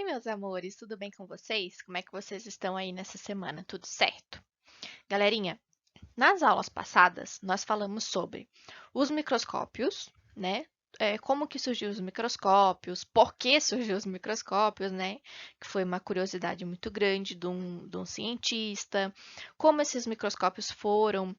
Oi, meus amores, tudo bem com vocês? Como é que vocês estão aí nessa semana? Tudo certo? Galerinha, nas aulas passadas, nós falamos sobre os microscópios, né? Como que surgiu os microscópios, por que surgiu os microscópios, né? Que foi uma curiosidade muito grande de um cientista, como esses microscópios foram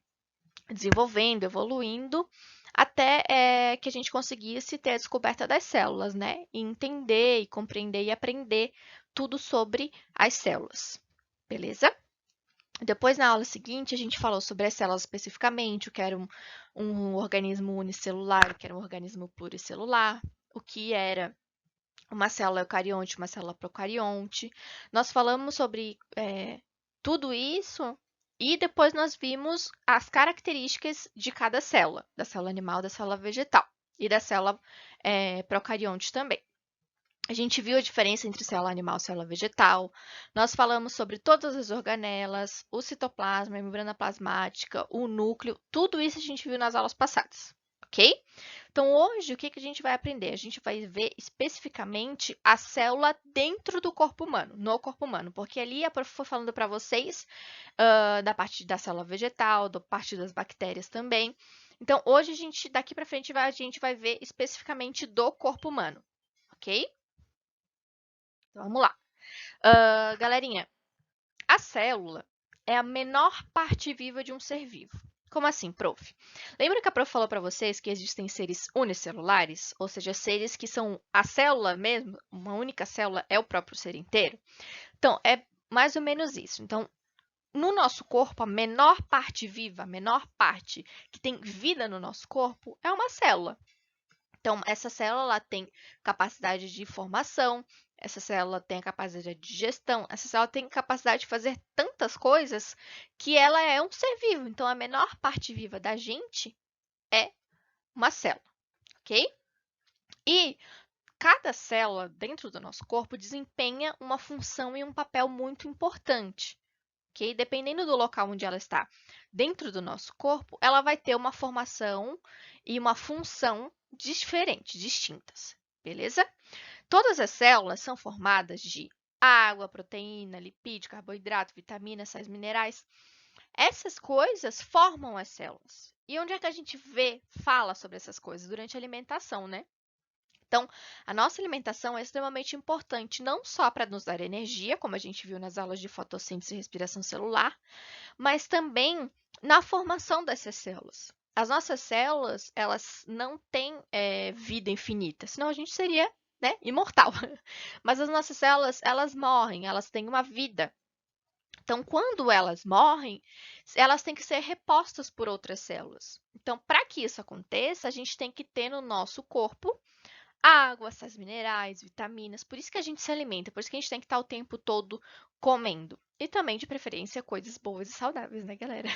desenvolvendo, evoluindo, até que a gente conseguisse ter a descoberta das células, né? E entender, e compreender e aprender tudo sobre as células. Beleza? Depois, na aula seguinte, a gente falou sobre as células especificamente, o que era um organismo unicelular, o que era um organismo pluricelular, o que era uma célula eucarionte, uma célula procarionte. Nós falamos sobre tudo isso e depois nós vimos as características de cada célula, da célula animal, da célula vegetal e da célula procarionte também. A gente viu a diferença entre célula animal e célula vegetal. Nós falamos sobre todas as organelas, o citoplasma, a membrana plasmática, o núcleo. Tudo isso a gente viu nas aulas passadas, ok? Então, hoje, o que a gente vai aprender? A gente vai ver especificamente a célula dentro do corpo humano, no corpo humano, porque ali a prof foi falando para vocês da parte da célula vegetal, da parte das bactérias também. Então, hoje, daqui para frente, a gente vai ver especificamente do corpo humano, ok? Então, vamos lá. Galerinha, a célula é a menor parte viva de um ser vivo. Como assim, prof? Lembra que a prof falou para vocês que existem seres unicelulares, ou seja, seres que são a célula mesmo, uma única célula é o próprio ser inteiro? Então, é mais ou menos isso. Então, no nosso corpo, a menor parte viva, a menor parte que tem vida no nosso corpo é uma célula. Então, essa célula tem capacidade de formação, essa célula tem a capacidade de digestão, essa célula tem capacidade de fazer tantas coisas que ela é um ser vivo. Então, a menor parte viva da gente é uma célula, ok? E cada célula dentro do nosso corpo desempenha uma função e um papel muito importante, ok? Dependendo do local onde ela está dentro do nosso corpo, ela vai ter uma formação e uma função diferentes, distintas, beleza? Todas as células são formadas de água, proteína, lipídio, carboidrato, vitaminas, sais minerais. Essas coisas formam as células. E onde é que a gente fala sobre essas coisas? Durante a alimentação, né? Então, a nossa alimentação é extremamente importante, não só para nos dar energia, como a gente viu nas aulas de fotossíntese e respiração celular, mas também na formação dessas células. As nossas células, elas não têm vida infinita, senão a gente seria, né, imortal. Mas as nossas células, elas morrem, elas têm uma vida. Então, quando elas morrem, elas têm que ser repostas por outras células. Então, para que isso aconteça, a gente tem que ter no nosso corpo água, sais minerais, vitaminas. Por isso que a gente se alimenta, por isso que a gente tem que estar o tempo todo comendo. E também, de preferência, coisas boas e saudáveis, né, galera?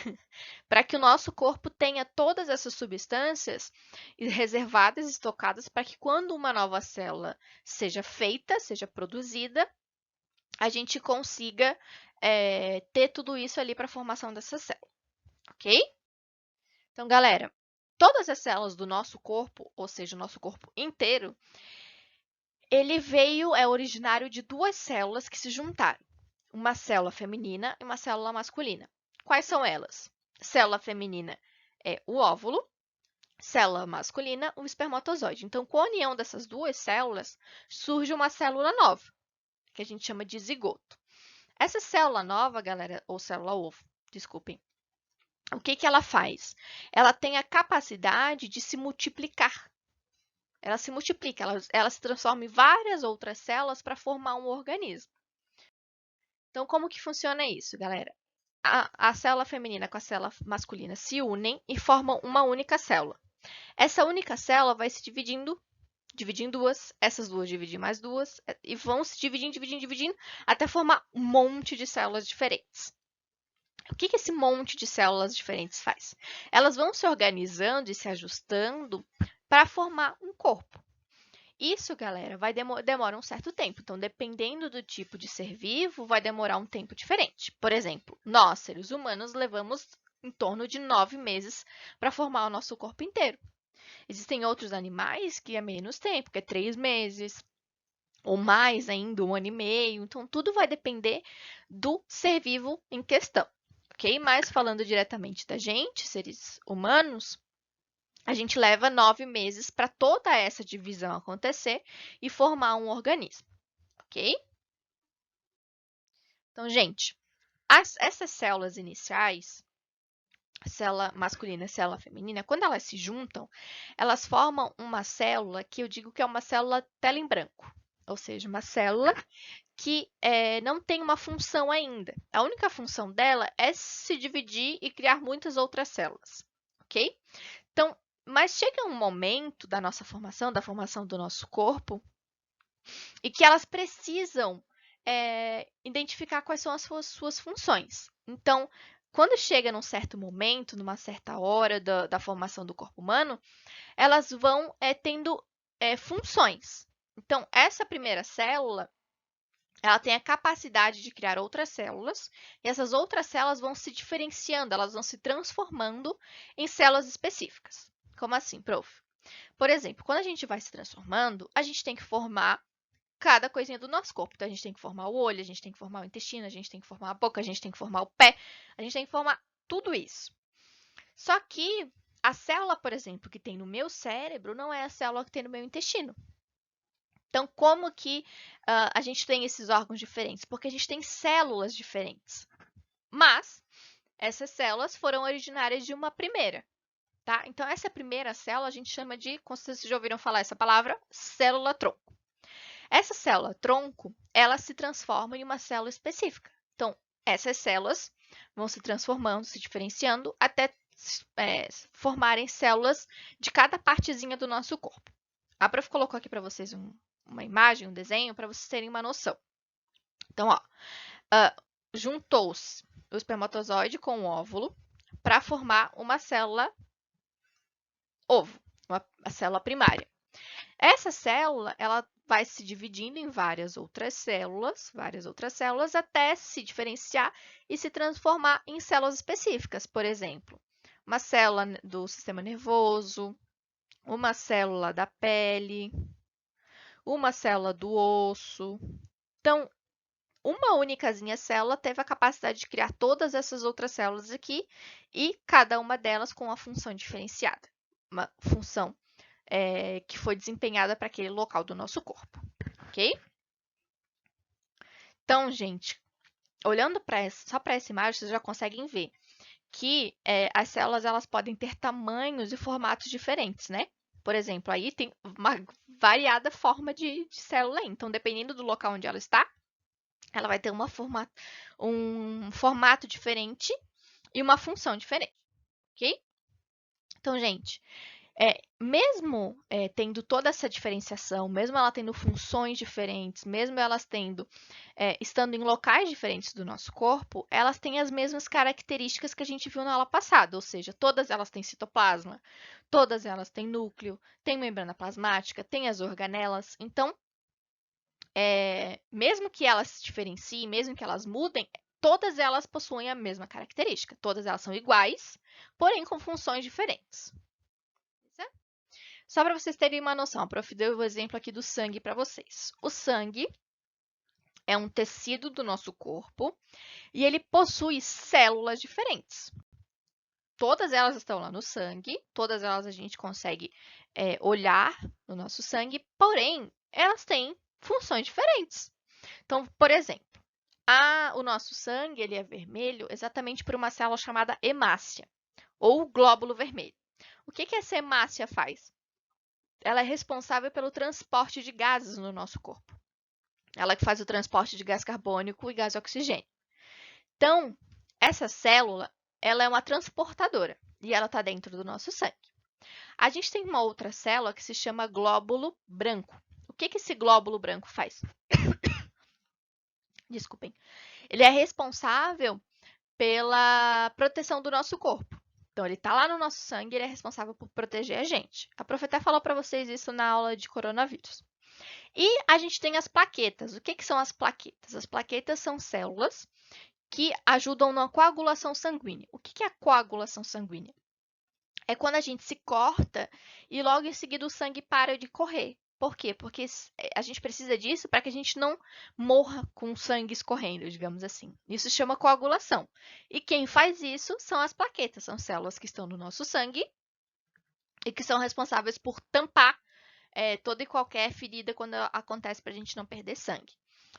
Para que o nosso corpo tenha todas essas substâncias reservadas, estocadas, para que quando uma nova célula seja feita, seja produzida, a gente consiga ter tudo isso ali para a formação dessa célula, ok? Então, galera, todas as células do nosso corpo, ou seja, o nosso corpo inteiro, ele é originário de duas células que se juntaram, uma célula feminina e uma célula masculina. Quais são elas? Célula feminina é o óvulo, célula masculina, o espermatozoide. Então, com a união dessas duas células, surge uma célula nova, que a gente chama de zigoto. Essa célula nova, galera, ou célula ovo, desculpem, o que ela faz? Ela tem a capacidade de se multiplicar. Ela se multiplica, ela se transforma em várias outras células para formar um organismo. Então, como que funciona isso, galera? A célula feminina com a célula masculina se unem e formam uma única célula. Essa única célula vai se dividir em duas, essas duas dividem mais duas, e vão se dividindo, até formar um monte de células diferentes. O que esse monte de células diferentes faz? Elas vão se organizando e se ajustando para formar um corpo. Isso, galera, demora um certo tempo. Então, dependendo do tipo de ser vivo, vai demorar um tempo diferente. Por exemplo, nós, seres humanos, levamos em torno de 9 meses para formar o nosso corpo inteiro. Existem outros animais que é menos tempo, que é 3 meses. ou mais ainda, 1 ano e meio. Então, tudo vai depender do ser vivo em questão, ok? Mas falando diretamente da gente, seres humanos, a gente leva 9 meses para toda essa divisão acontecer e formar um organismo, ok? Então, gente, essas células iniciais, célula masculina e célula feminina, quando elas se juntam, elas formam uma célula que eu digo que é uma célula tela em branco, ou seja, uma célula que não tem uma função ainda. A única função dela é se dividir e criar muitas outras células, ok? Então, mas chega um momento da nossa formação, da formação do nosso corpo, e que elas precisam identificar quais são as suas funções. Então, quando chega num certo momento, numa certa hora da formação do corpo humano, elas vão tendo funções. Então, essa primeira célula, ela tem a capacidade de criar outras células, e essas outras células vão se diferenciando, elas vão se transformando em células específicas. Como assim, prof? Por exemplo, quando a gente vai se transformando, a gente tem que formar cada coisinha do nosso corpo. Então, a gente tem que formar o olho, a gente tem que formar o intestino, a gente tem que formar a boca, a gente tem que formar o pé, a gente tem que formar tudo isso. Só que a célula, por exemplo, que tem no meu cérebro, não é a célula que tem no meu intestino. Então, como que a gente tem esses órgãos diferentes? Porque a gente tem células diferentes. Mas, essas células foram originárias de uma primeira, tá? Então, essa primeira célula a gente chama de, como vocês já ouviram falar essa palavra, célula-tronco. Essa célula-tronco, ela se transforma em uma célula específica. Então, essas células vão se transformando, se diferenciando, até formarem células de cada partezinha do nosso corpo. A prof colocou aqui para vocês uma imagem, um desenho, para vocês terem uma noção. Então, ó, juntou-se o espermatozoide com o óvulo para formar uma célula ovo, a célula primária. Essa célula, ela vai se dividindo em várias outras células, até se diferenciar e se transformar em células específicas. Por exemplo, uma célula do sistema nervoso, uma célula da pele, uma célula do osso. Então, uma únicazinha célula teve a capacidade de criar todas essas outras células aqui e cada uma delas com uma função diferenciada, uma função que foi desempenhada para aquele local do nosso corpo, ok? Então, gente, olhando só para essa imagem, vocês já conseguem ver que as células elas podem ter tamanhos e formatos diferentes, né? Por exemplo, aí tem uma variada forma de célula. Então, dependendo do local onde ela está, ela vai ter um formato diferente e uma função diferente, ok? Então, gente, mesmo tendo toda essa diferenciação, mesmo ela tendo funções diferentes, mesmo elas estando em locais diferentes do nosso corpo, elas têm as mesmas características que a gente viu na aula passada, ou seja, todas elas têm citoplasma, todas elas têm núcleo, têm membrana plasmática, têm as organelas. Então, mesmo que elas se diferenciem, mesmo que elas mudem, todas elas possuem a mesma característica, todas elas são iguais, porém com funções diferentes. Só para vocês terem uma noção, a prof deu o exemplo aqui do sangue para vocês. O sangue é um tecido do nosso corpo e ele possui células diferentes. Todas elas estão lá no sangue, todas elas a gente consegue olhar no nosso sangue, porém, elas têm funções diferentes. Então, por exemplo, o nosso sangue ele é vermelho exatamente por uma célula chamada hemácia, ou glóbulo vermelho. O que essa hemácia faz? Ela é responsável pelo transporte de gases no nosso corpo. Ela que faz o transporte de gás carbônico e gás oxigênio. Então, essa célula, ela é uma transportadora e ela está dentro do nosso sangue. A gente tem uma outra célula que se chama glóbulo branco. O que esse glóbulo branco faz? Desculpem. Ele é responsável pela proteção do nosso corpo. Então, ele está lá no nosso sangue e ele é responsável por proteger a gente. A prof até falou para vocês isso na aula de coronavírus. E a gente tem as plaquetas. O que são as plaquetas? As plaquetas são células que ajudam na coagulação sanguínea. O que é a coagulação sanguínea? É quando a gente se corta e logo em seguida o sangue para de correr. Por quê? Porque a gente precisa disso para que a gente não morra com sangue escorrendo, digamos assim. Isso se chama coagulação. E quem faz isso são as plaquetas, são células que estão no nosso sangue e que são responsáveis por tampar toda e qualquer ferida quando acontece para a gente não perder sangue.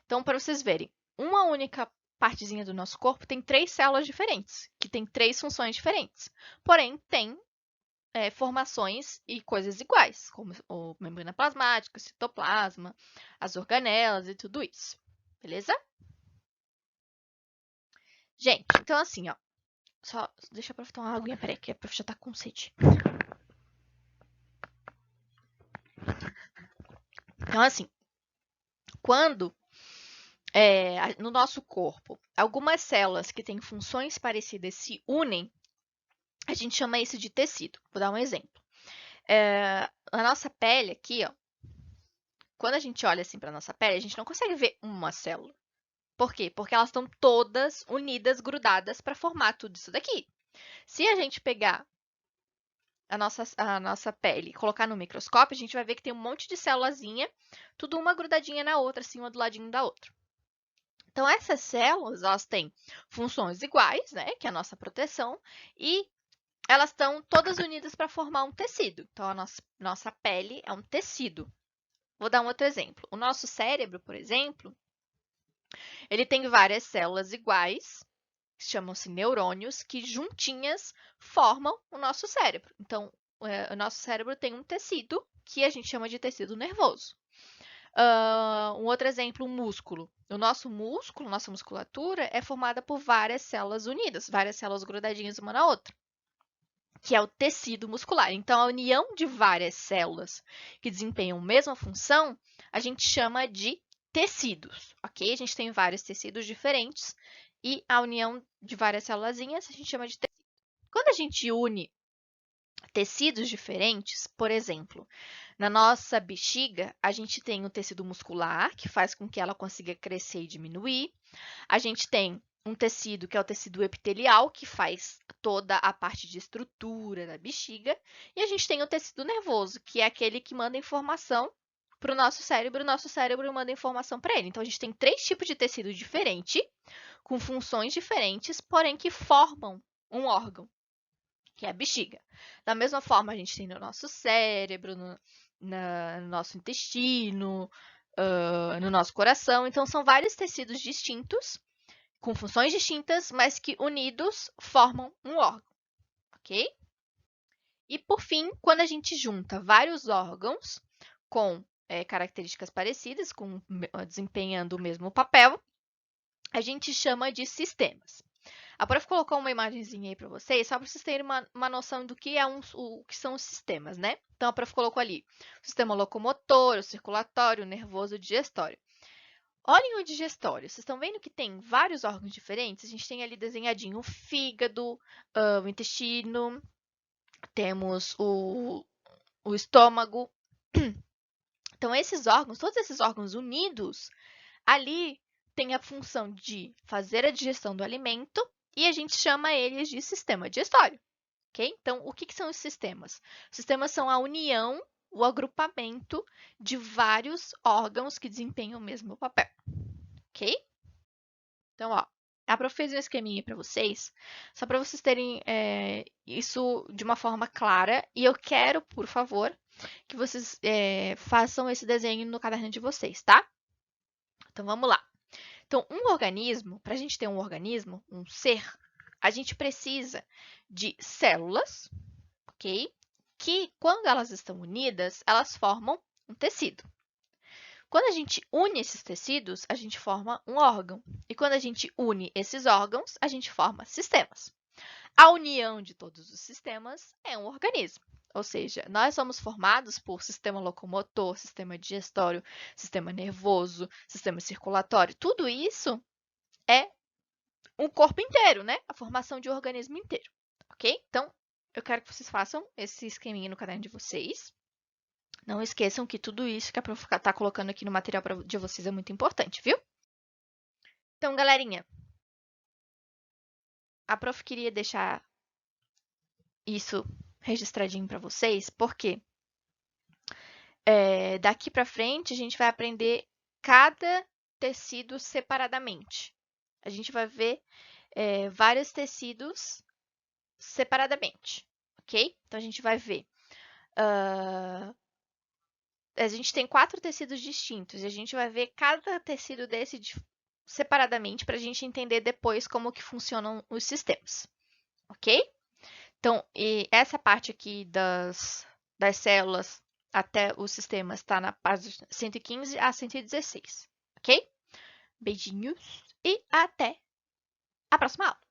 Então, para vocês verem, uma única partezinha do nosso corpo tem 3 células diferentes, que tem 3 funções diferentes. Porém, tem formações e coisas iguais, como a membrana plasmática, o citoplasma, as organelas e tudo isso. Beleza? Gente, então assim, ó. Só deixa eu tomar uma aguinha, peraí, que a prof já tá com sede. Então, assim, quando no nosso corpo algumas células que têm funções parecidas se unem, a gente chama isso de tecido. Vou dar um exemplo. A nossa pele aqui, ó, quando a gente olha assim para nossa pele, a gente não consegue ver uma célula. Por quê? Porque elas estão todas unidas, grudadas para formar tudo isso daqui. Se a gente pegar a nossa pele e colocar no microscópio, a gente vai ver que tem um monte de célulazinha, tudo uma grudadinha na outra, assim, uma do ladinho da outra. Então, essas células, elas têm funções iguais, né, que é a nossa proteção, e elas estão todas unidas para formar um tecido. Então, a nossa pele é um tecido. Vou dar um outro exemplo. O nosso cérebro, por exemplo, ele tem várias células iguais, que chamam-se neurônios, que juntinhas formam o nosso cérebro. Então, o nosso cérebro tem um tecido que a gente chama de tecido nervoso. Um outro exemplo, o músculo. O nosso músculo, nossa musculatura, é formada por várias células unidas, várias células grudadinhas uma na outra, que é o tecido muscular. Então, a união de várias células que desempenham a mesma função, a gente chama de tecidos, ok? A gente tem vários tecidos diferentes e a união de várias célulazinhas a gente chama de tecido. Quando a gente une tecidos diferentes, por exemplo, na nossa bexiga, a gente tem o tecido muscular, que faz com que ela consiga crescer e diminuir. A gente tem um tecido que é o tecido epitelial, que faz toda a parte de estrutura da bexiga. E a gente tem o tecido nervoso, que é aquele que manda informação para o nosso cérebro manda informação para ele. Então, a gente tem 3 tipos de tecido diferente, com funções diferentes, porém que formam um órgão, que é a bexiga. Da mesma forma, a gente tem no nosso cérebro, no nosso intestino, no nosso coração. Então, são vários tecidos distintos, com funções distintas, mas que unidos formam um órgão, ok? E por fim, quando a gente junta vários órgãos com características parecidas, desempenhando o mesmo papel, a gente chama de sistemas. A prof colocou uma imagenzinha aí para vocês, só para vocês terem uma noção do que, o que são os sistemas, né? Então, a prof colocou ali o sistema locomotor, o circulatório, o nervoso e o digestório. Olhem o digestório. Vocês estão vendo que tem vários órgãos diferentes? A gente tem ali desenhadinho o fígado, o intestino, temos o estômago. Então, esses órgãos, todos esses órgãos unidos, ali tem a função de fazer a digestão do alimento e a gente chama eles de sistema digestório, ok? Então, o que são os sistemas? Os sistemas são a união, o agrupamento de vários órgãos que desempenham o mesmo papel, ok? Então, ó, a prof fez um esqueminha para vocês, só para vocês terem isso de uma forma clara. E eu quero, por favor, que vocês façam esse desenho no caderno de vocês, tá? Então, vamos lá. Então, um organismo, para a gente ter um organismo, um ser, a gente precisa de células, ok? Que, quando elas estão unidas, elas formam um tecido. Quando a gente une esses tecidos, a gente forma um órgão. E quando a gente une esses órgãos, a gente forma sistemas. A união de todos os sistemas é um organismo. Ou seja, nós somos formados por sistema locomotor, sistema digestório, sistema nervoso, sistema circulatório. Tudo isso é um corpo inteiro, né? A formação de um organismo inteiro, ok? Então, eu quero que vocês façam esse esqueminha no caderno de vocês. Não esqueçam que tudo isso que a prof está colocando aqui no material de vocês é muito importante, viu? Então, galerinha, a prof queria deixar isso registradinho para vocês, porque daqui para frente, a gente vai aprender cada tecido separadamente. A gente vai ver vários tecidos separadamente, ok? Então, a gente vai ver. A gente tem 4 tecidos distintos e a gente vai ver cada tecido desse separadamente para a gente entender depois como que funcionam os sistemas, ok? Então, essa parte aqui das células até os sistemas está na página 115 a 116, ok? Beijinhos e até a próxima aula!